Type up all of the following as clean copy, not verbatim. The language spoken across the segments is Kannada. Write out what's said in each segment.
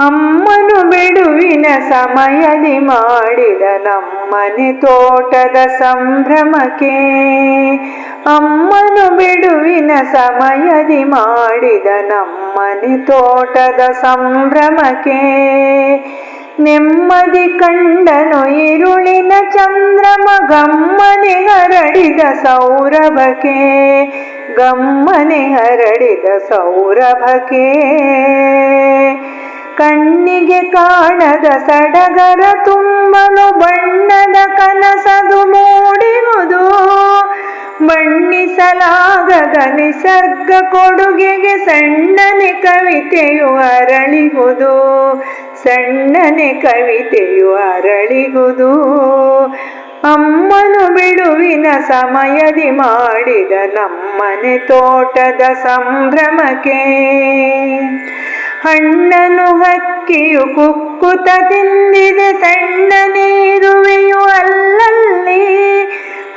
ಅಮ್ಮನು ಬಿಡುವಿನ ಸಮಯದಿ ಮಾಡಿದ ನಮ್ಮನೆ ತೋಟದ ಸಂಭ್ರಮಕ್ಕೆ, ಅಮ್ಮನು ಬಿಡುವಿನ ಸಮಯದಿ ಮಾಡಿದ ನಮ್ಮನೆ ತೋಟದ ಸಂಭ್ರಮಕ್ಕೆ, ನೆಮ್ಮದಿ ಕಂಡನು ಇರುಳಿನ ಚಂದ್ರಮ ಗಮ್ಮನೆ ಹರಡಿದ ಸೌರಭಕ್ಕೆ, ಗಮ್ಮನೆ ಹರಡಿದ ಸೌರಭಕ್ಕೆ. ಕಣ್ಣಿಗೆ ಕಾಣದ ಸಡಗರ ತುಂಬಲು ಬಣ್ಣದ ಕನಸದು ಮೂಡಿರುವುದು, ಬಣ್ಣಿಸಲಾಗದ ನಿಸರ್ಗ ಕೊಡುಗೆಗೆ ಸಣ್ಣನೆ ಕವಿತೆಯು ಅರಳಿಹುದು, ಸಣ್ಣನೆ ಕವಿತೆಯು ಅರಳಿಹುದು. ಅಮ್ಮನು ಬಿಡುವಿನ ಸಮಯದಿ ಮಾಡಿದ ನಮ್ಮನೆ ತೋಟದ ಸಂಭ್ರಮಕ್ಕೆ, ಹಣ್ಣನು ಹಕ್ಕಿಯು ಕುಕ್ಕುತ ತಿಂದಿದೆ ಸಣ್ಣನೆ ಇರುವೆಯು ಅಲ್ಲಲ್ಲಿ,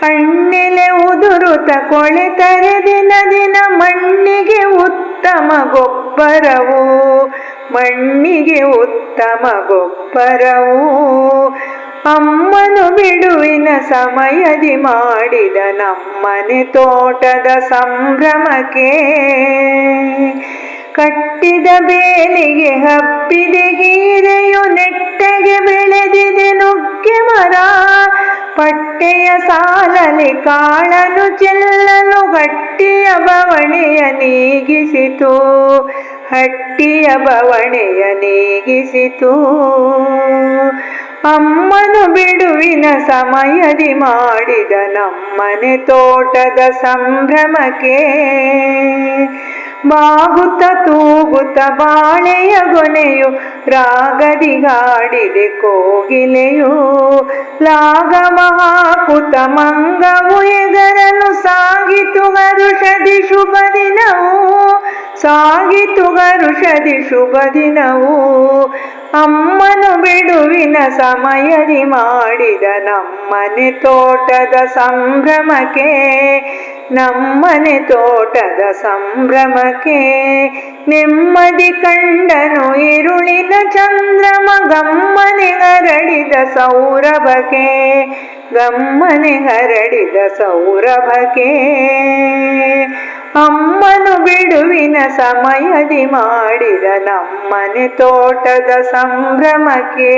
ಹಣ್ಣೆಲೆ ಉದುರುತ ಕೊಳೆತರೆ ದಿನ ದಿನ ಮಣ್ಣಿಗೆ ಉತ್ತಮ ಗೊಬ್ಬರವು, ಮಣ್ಣಿಗೆ ಉತ್ತಮ ಗೊಬ್ಬರವು. ಅಮ್ಮನು ಬಿಡುವಿನ ಸಮಯದಿ ಮಾಡಿದ ನಮ್ಮನೆ ತೋಟದ ಸಂಭ್ರಮಕ್ಕೆ, ಕಟ್ಟಿದ ಬೇಲಿಗೆ ಹಬ್ಬಿದೆ ಗೀರೆಯು ನೆಟ್ಟಗೆ ಬೆಳೆದಿದೆ ನುಗ್ಗೆ ಮರ, ಪಟ್ಟೆಯ ಸಾಲಲಿ ಕಾಳನು ಚೆಲ್ಲಲು ಹಟ್ಟಿಯ ಬವಣೆಯ ನೀಗಿಸಿತು, ಹಟ್ಟಿಯ ಬವಣೆಯ ನೀಗಿಸಿತು. ಅಮ್ಮನು ಬಿಡುವಿನ ಸಮಯದಿ ಮಾಡಿದ ನಮ್ಮನೆ ತೋಟದ ಸಂಭ್ರಮಕ್ಕೆ, ಬಾಗುತ್ತ ತೂಗುತ್ತ ಬಾಳೆಯ ಗೊನೆಯು ರಾಗದಿ ಹಾಡಿದೆ ಕೋಗಿಲೆಯು, ಲಾಗವ ಹಾಕುತ್ತ ಮಂಗವು ಎಗರಲು ಸಾಗಿತು ಹರುಷದಿ ಶುಭ ದಿನವು, ಸಾಗಿತು ಹರುಷದಿ ಶುಭ ದಿನವು. ಅಮ್ಮನು ಬಿಡುವಿನ ಸಮಯದಿ ಮಾಡಿದ ನಮ್ಮನೆ ತೋಟದ ಸಂಭ್ರಮಕ್ಕೆ, ನಮ್ಮನೆ ತೋಟದ ಸಂಭ್ರಮಕ್ಕೆ, ನೆಮ್ಮದಿ ಕಂಡನು ಇರುಳಿನ ಚಂದ್ರಮ ಗಮ್ಮನೆ ಹರಡಿದ ಸೌರಭಕ್ಕೆ, ಗಮ್ಮನೆ ಹರಡಿದ ಸೌರಭಕ್ಕೆ. ಅಮ್ಮನು ಬಿಡುವಿನ ಸಮಯದಿ ಮಾಡಿದ ನಮ್ಮನೆ ತೋಟದ ಸಂಭ್ರಮಕ್ಕೆ.